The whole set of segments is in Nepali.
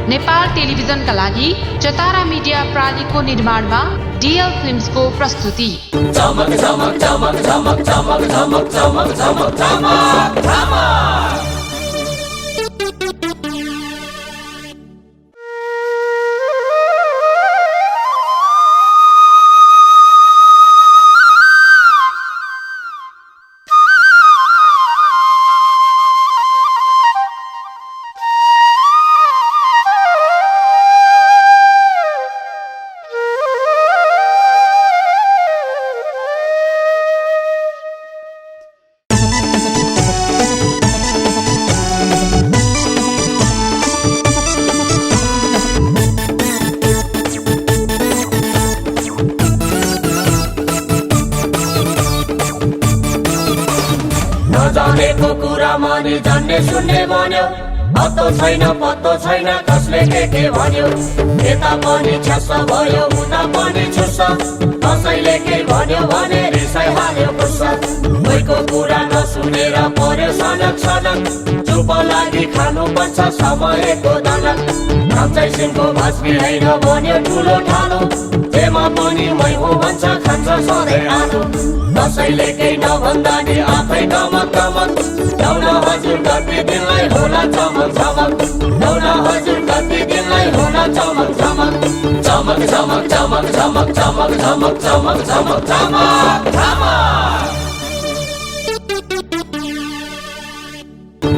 नेपाल टेलिभिजनका लागि चतारा मिडिया प्रालीको निर्माणमा डिएल फिल्म्सको प्रस्तुति। झमक झमक झमक झमक झमक झमक झमक झमक झमक झमक। नजानेको कुरा माने जान्ने सुन्ने भन्यो, पत्तो छैन कसले के भन्यो। यता पनि छ्यास भयो उता पनि छुस्स, कसैले के भन्यो भने रिसाइ हाल्यो गुस्सा। कोहीको कुरा नसुनेर पर्यो सनक सनक, चुप लागि खानु पर्छ समयको दाना। रामचाइ सिंहको भाषी होइन भन्यो ठुलो ठालो, जेमा पनि मै हो भन्छ खान्छ सधैँ आलो। कसैले केही नभन्दा नि आफै नमक नमक, ल्याउन हजुर कति दिनलाई होला चमक झमक। ल्याउन हजुर कति दिनलाई होला चमक झमक। झमक झमक झमक झमक झमक झमक झमक झमक झमक झमक।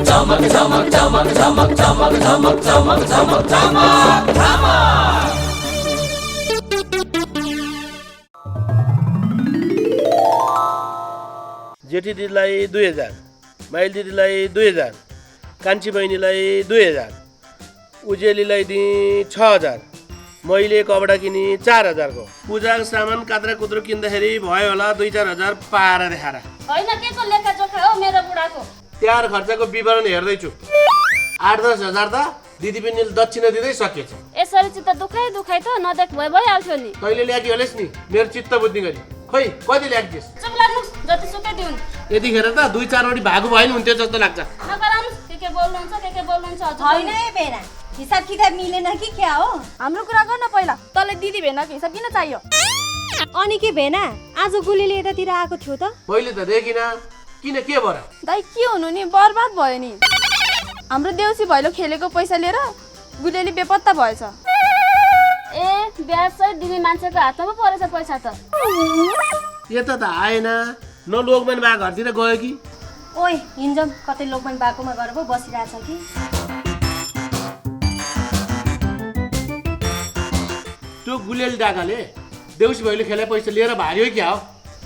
झमक झमक झमक झमक झमक झमक झमक झमक झमक झमक। जेठी दिदीलाई 2000, माइल दिदीलाई 2000, कान्छी बहिनीलाई 2000, उजेलीलाई दिएँ 6000, मैले कपडा किनी 4000 को। पूजाको सामान कात्रा कुत्रो किन्दाखेरि भयो होला 2-4 हजार पाएर देखाएर। होइन के को लेखा जोखा हो मेरो बुढाको? तयार खर्चको विवरण हेर्दैछु। 8-10 हजार त दिदी बहिनीले दक्षिणा दिँदै सकेछ। यसरी चित्त दुखाइ त नदेख भइहाल्थ्यो नि। तैँले ल्याकी होलेस् नि मेरो चित्त बुद्धि गरी। खोइ कति ल्याक्छिस्? चुप लाग्नुस्, जति सुकै दिउन्। यतिखेर त 2-4 वटी भागु भएन हुन्थ्यो जस्तो लाग्छ। नगराउनुस्, के बोल्नुहुन्छ हजुर। होइन ए बेरा, हिसाब किताब मिलेन कि क्या हो? हाम्रो कुरा गर्न पहिला, तँलाई दिदी भेनाको हिसाब किन चाहियो? अनि के भेना, आज गुलीले यतातिर आएको थियो त? मैले त देखिन, किन के भएर? दाइ के हुनु नि, बर्बाद भयो नि। हाम्रो देउसी भैलो खेलेको पैसा लिएर गुलेली बेपत्ता भएछ। ए ब्याज सहित दिने मान्छेको हातमा परेछ पैसा त। यता त आएन, न लोकमान बा घरतिर गयो कि? ओइ हिन्जम, कतै लोकमान बाकोमा गएर पो बसिरहेछ कि? त्यो गुलेली डाकाले देउसी भैलो खेले पैसा लिएर भाग्यो क्या हो?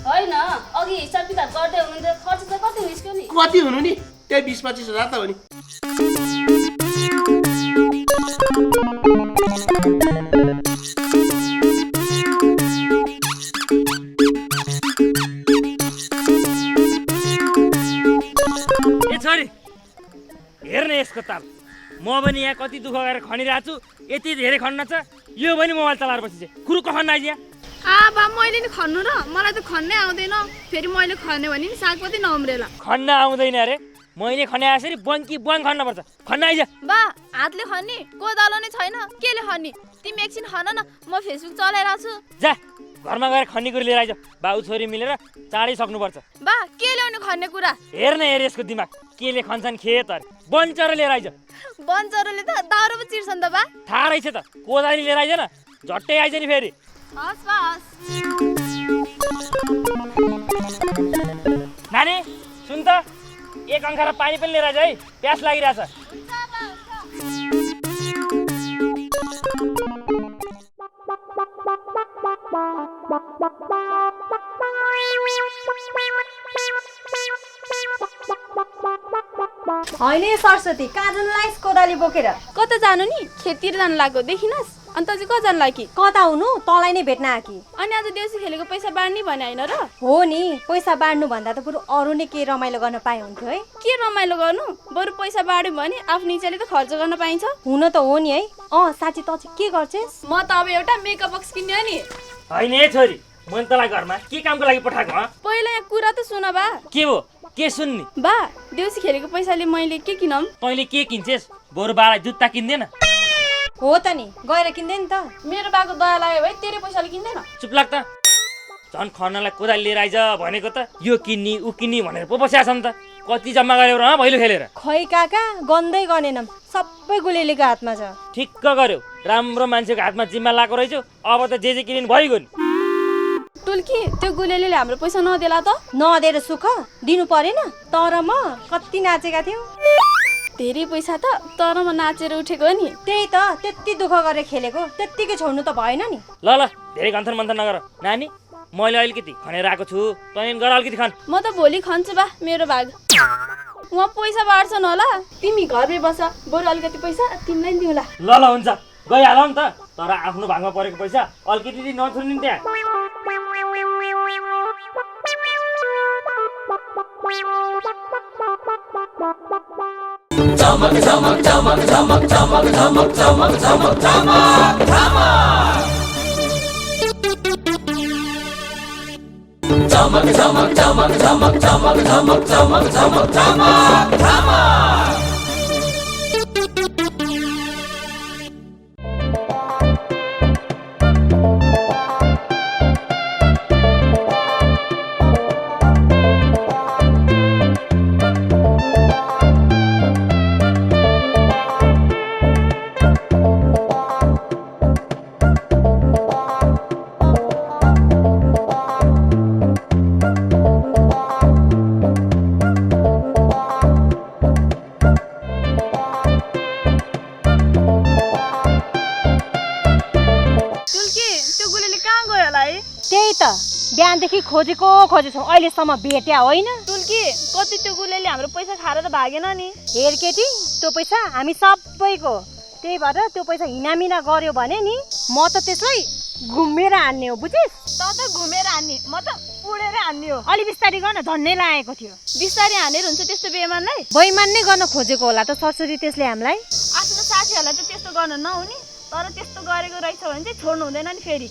होइन, अघि हिसाब किताब गर्दै हुनुहुन्थ्यो, खर्च चाहिँ कति निस्क्यो नि? कति हुनु नि? त्यही 20-25 हजार त हो नि। हेर्ने यसको ताल, म पनि यहाँ कति दुःख गरेर खनिरहेको छु, यति धेरै खन्न छ। यो पनि मोबाइल चलाएर बसी चाहिँ कुरो खन्न आइज। बा मैले नि खन्नु र, मलाई त खन्नै आउँदैन। फेरि मैले खन्ने भने नि सागपति नउम्रेला। खन्न आउँदैन अरे, मैले खन्ने आएसरी बङ्की बङ खन्न पर्छ। खन्न आइज। बा हातले खन्ने कोदालो नै छैन, केले खन्ने? तिमी एकछिन खन न, म फेसबुक चलाइरहेको छु। जा घरमा गएर खन्ने कुरो लिएर आइज। बाउ छोरी मिलेर चाँडै सक्नुपर्छ। बा के ल्याउने खन्ने कुरा? हेर्न हेर यसको दिमाग, केले खन्छन् खेत अरे। बन्चरो लिएर आइज। बन्चरोले त दाउरो पो चिर्छन् त बा। थाहा रहेछ त, कोदाली लिएर आइज न, झट्टै आइज नि फेरि। हस् हस्। नानी सुन त, एक अंखारा पानी पनि लिएर आइज है, प्यास लागिरहेछ। होइन सरस्वती, कहाँ जानु लाइस कोदाली बोकेर? कता जानु नि? खेततिर जानु लाग्यो, देखिनस्? अन्त चाहिँ कहाँ जानु लागि? कता हुनु, तँलाई नै भेट्न आकी। अनि आज देउसी खेलेको पैसा बाँड्ने भने होइन र? हो नि, पैसा बाँड्नु भन्दा त बरु अरू नै के रमाइलो गर्न पाए हुन्थ्यो है। के रमाइलो गर्नु? बरु पैसा बाँड्यो भने आफ्नो इच्छाले त खर्च गर्न पाइन्छ। हुन त हो नि है। साँच्ची त चाहिँ के गर्छस्? म त अब एउटा मेकअप बक्स किन्ने हो नि। होइन ए छोरी, मैले तँलाई घरमा के कामको लागि पठाएको? पहिला यहाँ कुरा त सुन बा। के हो? के सुन्नी? बा देउसी खेलेको पैसाले मैले के किनम? तैँले के किन्छेस्? बरु बालाई जुत्ता किन्दैन? हो त नि गएर किन्दै नि त। मेरो बाको दया लाग्यो भाइ तेरो पैसाले किन्दैन। चुप लाग् त। झन् खर्नलाई कोदाली लिएर आइज भनेको त यो किन्नी ऊ किन्नी भनेर पो बसिया छ नि त। कति जम्मा गर्यो र भैलो खेलेर। खै काका गन्दै गनेनम सबै गुलेलीको हातमा छ। ठिक्क गर्यो राम्रो मान्छेको हातमा जिम्मा लाएको रहेछ। अब त जे किनिन् भइगयो नि। टुल्की त्यो गुलेलीले हाम्रो पैसा नदेला त। नदिएर सुख दिनु परेन तर म कति नाचेका थियौँ। धेरै पैसा त तर म नाचेर उठेको नि। त्यही त त्यति दुःख गरेर खेलेको त्यत्तिकै छोड्नु त भएन नि। ल ल धेरै गन्थन मन्थन नगर नानी। मैले अलिकति खनेर आएको छु तैँले गर अलिकति खान। म त भोलि खन्छु बा मेरो भाग। उहाँ पैसा बाँड्छन् होला तिमी घरमै बस बरु अलिकति पैसा तिमीलाई नि दिउँला। ल ल हुन्छ गइहाल नि त। तर आफ्नो भागमा परेको पैसा अलिकति नछोड्नु नि त्यहाँ। झमक झमक झमक झमक झमक झमक झमक झमक झमक झमक झमक झमक झमक झमक झमक झमक झमक झमक झमक त्यही त बिहानदेखि खोजेको खोजेछौँ अहिलेसम्म भेट्या होइन। टुल्की कति त्यो गुलेली हाम्रो पैसा खाएर त भागेन नि। हेर केटी त्यो पैसा हामी सबैको त्यही भएर त्यो पैसा हिनामिना गर्यो भने नि म त त्यसलाई घुमेर हान्ने हो बुझिस्। त घुमेर हान्ने म त उडेर हान्ने हो। अलि बिस्तारी गर्न झन्नै लागेको थियो। बिस्तारै हानेर हुन्छ त्यस्तो बेइमानलाई। बैमान नै गर्न खोजेको होला त सरस्वती त्यसले हामीलाई। आफ्नो साथीहरूलाई त त्यस्तो गर्न नहुने तर त्यस्तो गरेको रहेछ भने चाहिँ छोड्नु हुँदैन नि फेरि।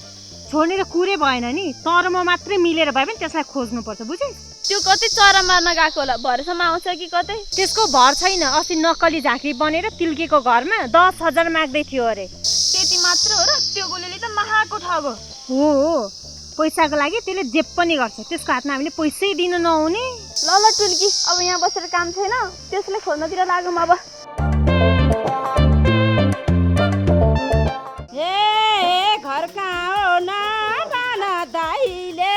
छोड्नेर कुरै भएन नि तर म मात्रै मिलेर भए पनि त्यसलाई खोज्नुपर्छ बुझिस्। त्यो कतै चरा मार्न गएको होला भरेसम्म आउँछ कि कतै। त्यसको भर छैन। अस्ति नक्कली झाँक्री बनेर तिल्केको घरमा 10,000 माग्दै थियो अरे। त्यति मात्र हो र त्यो गुलेली त महाको ठगो हो पैसाको लागि त्यसले जे पनि गर्छ। त्यसको हातमा हामीले पैसै दिन नहुने। ल ल टुल्की अब यहाँ बसेर काम छैन त्यसलाई खोज्नतिर लागौँ अब। घर कहाँ हो न बाना दाइले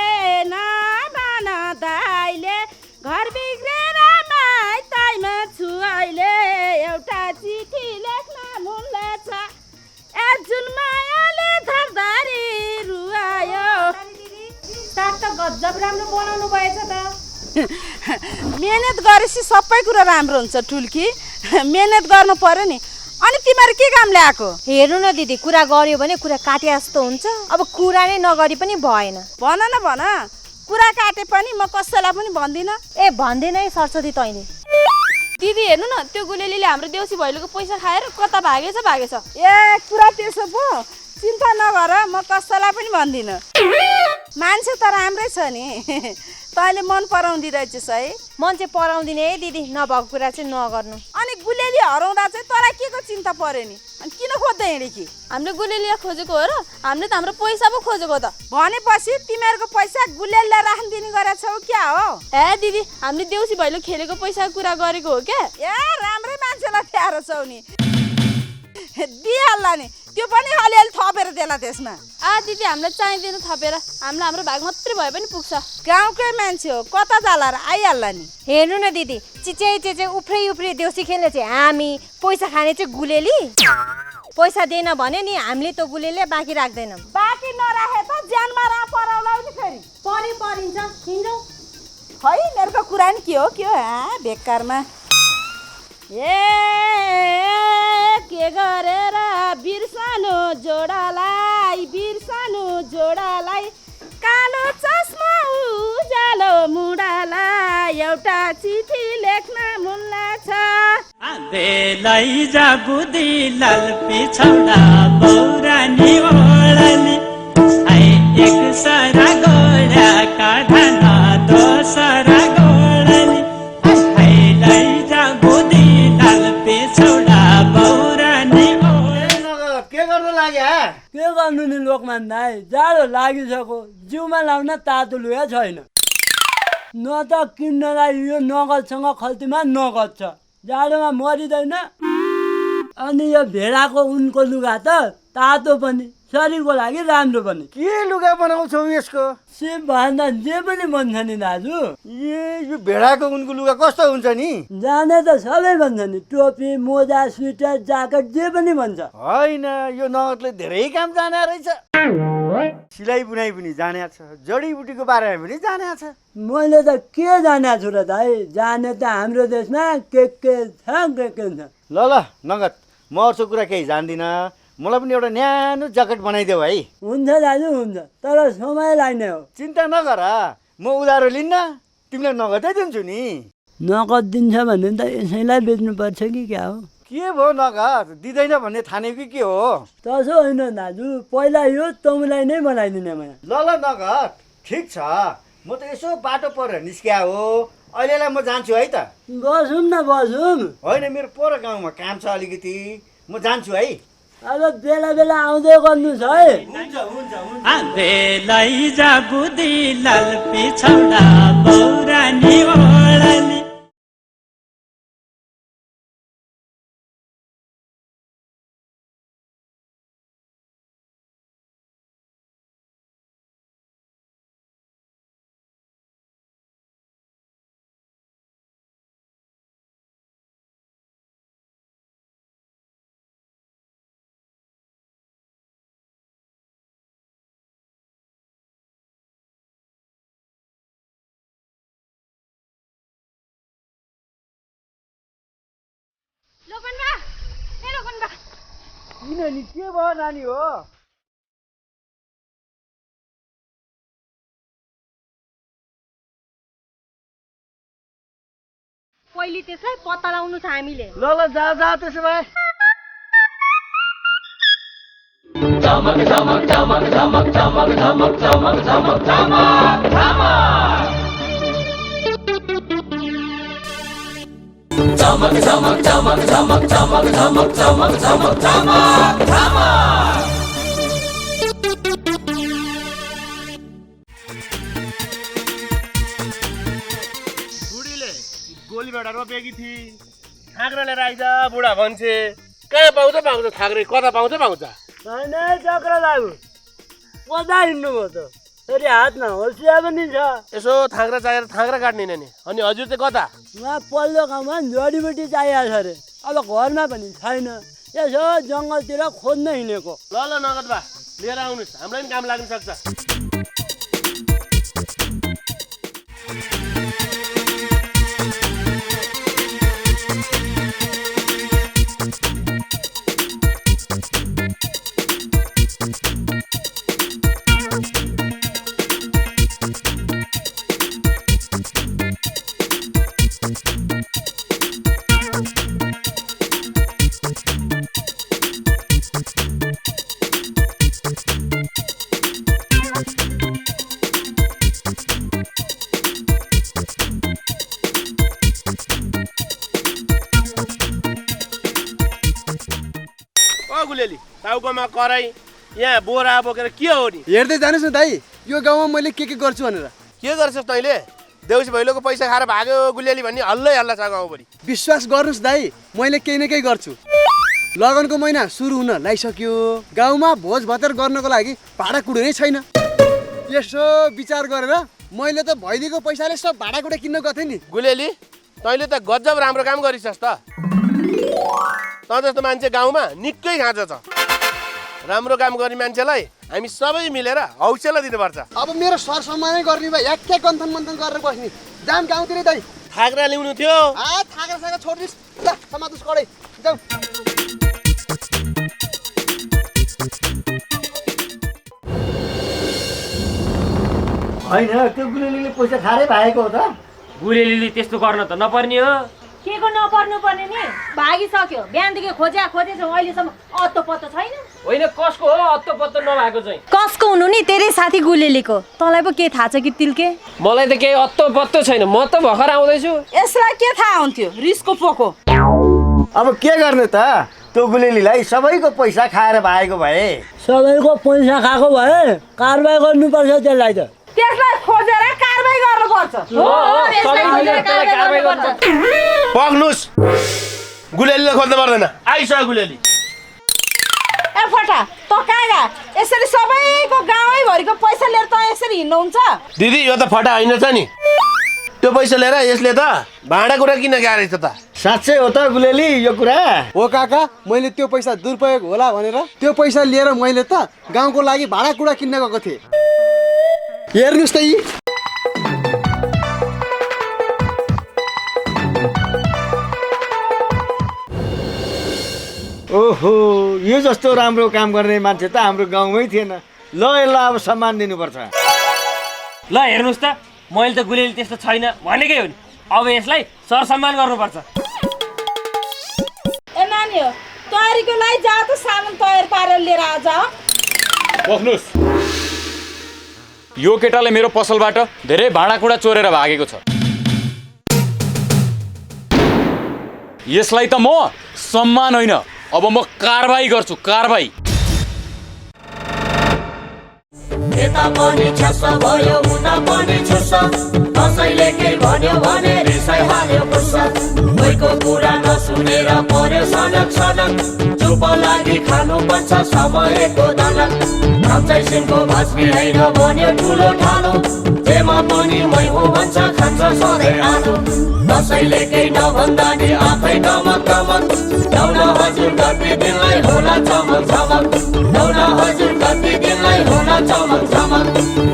घर बिग्रेर माइताइमा छु अहिले एउटा चिठी लेख्न मन छ ए जुन मायाले धरधारी रुवायो। साग त गजब राम्रो बनाउनु भएछ त। मेहनत गरेपछि सबै कुरा राम्रो हुन्छ टुल्की। मेहनत गर्नु पर्यो नि। अनि तिमीहरू के काम ल्याएको? हेर्नु न दिदी कुरा गर्यो भने कुरा काटे जस्तो हुन्छ। अब कुरा नै नगरी पनि भएन। भन न भन कुरा काटे पनि म कसैलाई पनि भन्दिनँ। ए भन्दैन है सरस्वती तैँले। दिदी हेर्नु न त्यो गुलेलीले हाम्रो देउसी भैलोको पैसा खाएर कता भागेछ। ए कुरा त्यसो पो चिन्ता नगर म कसैलाई पनि भन्दिनँ। मान्छे त राम्रै छ नि तैँले मन पराउँदी रहेछस् है। मन चाहिँ पराउँदिने है दिदी नभएको कुरा चाहिँ नगर्नु। अनि गुलेली हराउँदा चाहिँ तँलाई के को चिन्ता पर्यो नि? अनि किन खोज्दै हिँडे कि? हामीले गुलेलीलाई खोजेको हो र हामीले त हाम्रो पैसा पो खोजेको त। भनेपछि तिमीहरूको पैसा गुलेलीलाई राखिदिने गरेको छौ क्या हो? ए दिदी हामीले देउसी भैलो खेलेको पैसाको कुरा गरेको हो क्या। ए राम्रै मान्छेलाई प्यारो छौ नि। दिइहाल्ला नि त्यो पनि अलिअलि थपेर देला त्यसमा। दिदी हामीलाई चाहिँदैन थपेर हामीलाई हाम्रो भाग मात्रै भए पनि पुग्छ। गाउँकै मान्छे हो कता जाला र आइहाल्ला नि। हेर्नु न दिदी चिचे उफ्रै देउसी खेल्ने चाहिँ हामी पैसा खाने चाहिँ गुलेली। पैसा दिएन भने नि हामीले त्यो गुलेलीलाई बाँकी राख्दैनौँ। बाँकी नराखे त ज्यानमा रा पराउला नि फेरि। परिन्छ हिँड्छौ। खै यिनीहरूको कुरा नि के हो बेकारमा। ए के गरेर बिर्सानु जोडालाई कालो चस्मा उज्यालो मुडालाई एउटा चिठी लेख्न मन लाग्छ। लैजा बुद्धि लाल पिछौडा बौरानी ओढनी एक सरा गोडा काढना दोसरा गोडनी लैजा बुद्धि लाल पिछौडा बौरानी लाग्यो के गर्नु नि लोकमान दाइ जाडो लागिसक्यो जिउमा लाउन तातो लुगा छैन न त किन्नलाई यो नगदसँग खल्तीमा नगद छ जाडोमा मरिँदैन अनि यो भेडाको उनको लुगा त तातो पनि शरीरको लागि राम्रो पनि के लुगा बनाउँछौ यसको सिप भन्दा जे पनि भन्छ नि दाजु यो भेडाको उनको लुगा कस्तो हुन्छ नि जाने त सबै भन्छ नि टोपी मोजा स्वेटर ज्याकेट जे पनि भन्छ होइन यो नगदले धेरै काम जाने रहेछ सिलाइ बुनाइ पनि जाने छ जडीबुटीको बारेमा पनि जाने छ मैले त के जाने छु र दाइ जाने त हाम्रो देशमा के छ ल नगद म अरू कुरा केही जान्दिनँ मलाई पनि एउटा न्यानो ज्याकेट बनाइदेऊ है हुन्छ दाजु हुन्छ तर समय लाग्ने हो चिन्ता नगर म उधारो लिन्न तिमीलाई नगदै दिन्छु नि नगद दिन्छ भने त यसैलाई बेच्नुपर्छ कि क्या हो के भयो नगद दिँदैन भन्ने ठाने कि के हो तसो होइन दाजु पहिला यो तँलाई नै बनाइदिने मैले ल नगद ठिक छ म त यसो बाटो परेर निस्किया हो अहिलेलाई म जान्छु है त बसौँ न बसौँ होइन मेरो पर गाउँमा काम छ अलिकति म जान्छु है अब बेला बेला आउँदै गर्नुहोस् है लैजा बुद्धि लाल पिछौडा बौरानी ओढाली किन नि के भयो नानी हो पहिले त्यसलाई पत्ता लगाउनु छ हामीले ल जा त्यसो भए झमक झमक झमक झमक झमक झमक झमक झमक झमक झमक झमक झमक झमक झमक झमक झमक झमक झमक बुढीले गोली भेडा रोपेकी थिए थाग्रा लिएर आइज बुढा भन्छे कहाँ पाउँछ थाग्रे कता पाउँछ छैन चक्र लागु कता हिँड्नुभयो त फेरि हातमा होसिया पनि छ यसो थाग्रा चाहिएर थाग्रा काट्ने नि अनि हजुर चाहिँ कता उहाँ पल्लो गाउँमा जडीबुटी चाहिएको छ अरे अब घरमा पनि छैन यसो जङ्गलतिर खोज्न हिँडेको ल नगद बा लिएर आउनुहोस् हामीलाई पनि काम लाग्न सक्छ गुलेली टाउकोमा कराई यहाँ बोरा बोकेर के हो नि हेर्दै जानुहोस् न दाइ यो गाउँमा मैले के गर्छु भनेर के गर्छस् तैँले देउसी भैलोको पैसा खाएर भाग्यो गुलेली भन्ने हल्लै हल्ला छ गाउँभरि विश्वास गर्नुहोस् दाइ मैले केही न केही गर्छु लगनको महिना सुरु हुन लागिसक्यो गाउँमा भोज भतेर गर्नको लागि भाँडाकुँडो नै छैन यसो विचार गरेर मैले त भैलीको पैसाले सब भाँडाकुँडो किन्न गएको थिएँ नि गुलेली तैँले त गजब राम्रो काम गरिछस् त त जस्तो मान्छे गाउँमा निकै खाँचो छ राम्रो काम गर्ने मान्छेलाई हामी सबै मिलेर हौसला दिनुपर्छ अब मेरो सरसम्मानै गर्ने भए याक्या गन्थन मन्थन गरेर बस्ने जाम गाउँतिर दाइ थाग्रा ल्याउनु थियो थाग्रा साग्रा छोड्दिस् ल समातुस कडै जाऊ होइन त्यो गुलेलीले पैसा खाएरै भएको हो त गुलेलीले त्यस्तो गर्न त नपर्ने हो के को नपर्नु पर्ने नि भागिसक्यो बिहानदेखि खोजेछौँ अहिलेसम्म अत्तो पत्तो छैन होइन कसको हो अत्तो पत्तो नभएको चाहिँ कसको हुनु नि तेरै साथी गुलेलीको तँलाई पो के थाहा छ कि तिल्के मलाई त केही अत्तो पत्तो छैन म त भर्खर आउँदैछु यसलाई के थाहा हुन्थ्यो रिसको पोको अब के गर्ने त त्यो गुलेलीलाई सबैको पैसा खाएर भागेको भए सबैको पैसा खाएको भए कारबाही गर्नुपर्छ त्यसलाई त। त्यसलाई खोजेर कारबाही गर्नुपर्छ। पक्नुस्, गुलेलीले खोज्नु पर्दैन, आइसक्यो गुलेली। ए फटा त कहाँ गा? यसरी सबैको गाउँभरिको पैसा लिएर त यसरी हिँड्नुहुन्छ? दिदी यो त फटा होइन छ नि, त्यो पैसा लिएर यसले त भाँडाकुँडा किन गाह्रेछ त? साँच्चै हो त गुलेली यो कुरा? हो काका, मैले त्यो पैसा दुरुपयोग होला भनेर त्यो पैसा लिएर मैले त गाउँको लागि भाँडाकुँडा किन्न गएको थिएँ। हेर्नुहोस् त यी ओहो, यो जस्तो राम्रो काम गर्ने मान्छे त हाम्रो गाउँमै थिएन। ल यसलाई अब सम्मान दिनुपर्छ। ल हेर्नुहोस् त, मैले त गुलेली त्यस्तो छैन भनेकै हो नि। अब यसलाई सरसम्मान गर्नुपर्छ। ए नानी हो, तयारीको लागि जा त सामान तयार पारेर लिएर आउँछ। बस्नुहोस्, यो केटाले मेरो पसलबाट धेरै भाँडाकुँडा चोरेर भागेको छ। यसलाई त म सम्मान होइन, अब म कारबाही गर्छु, कारबाही। यता पनि छ्यास भयो उता पनि छुस, कसैले केही भन्यो भने रिसाइहाल्यो गुस्सा। कोहीको कुरा नसुनेर पर्यो सनक सनक, चुप लागि खानु पर्छ समयको दनक। कान्छै सिमको भास्मी होइन भन्यो ठुलो ठालो, जेमा पनि मै हो भन्छ खान्छ सधैँ आलु। कसैले केही नभन्दा नि आफै डमक डमक, ल्याउन हजुर कति दिनलाई होला चमक झमक। ल्याउन हजुर कति दिनलाई होला चमक झमक।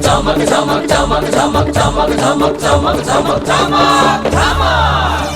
चमक झमक चमक झमक चमक झमक चमक झमक झमक झमक।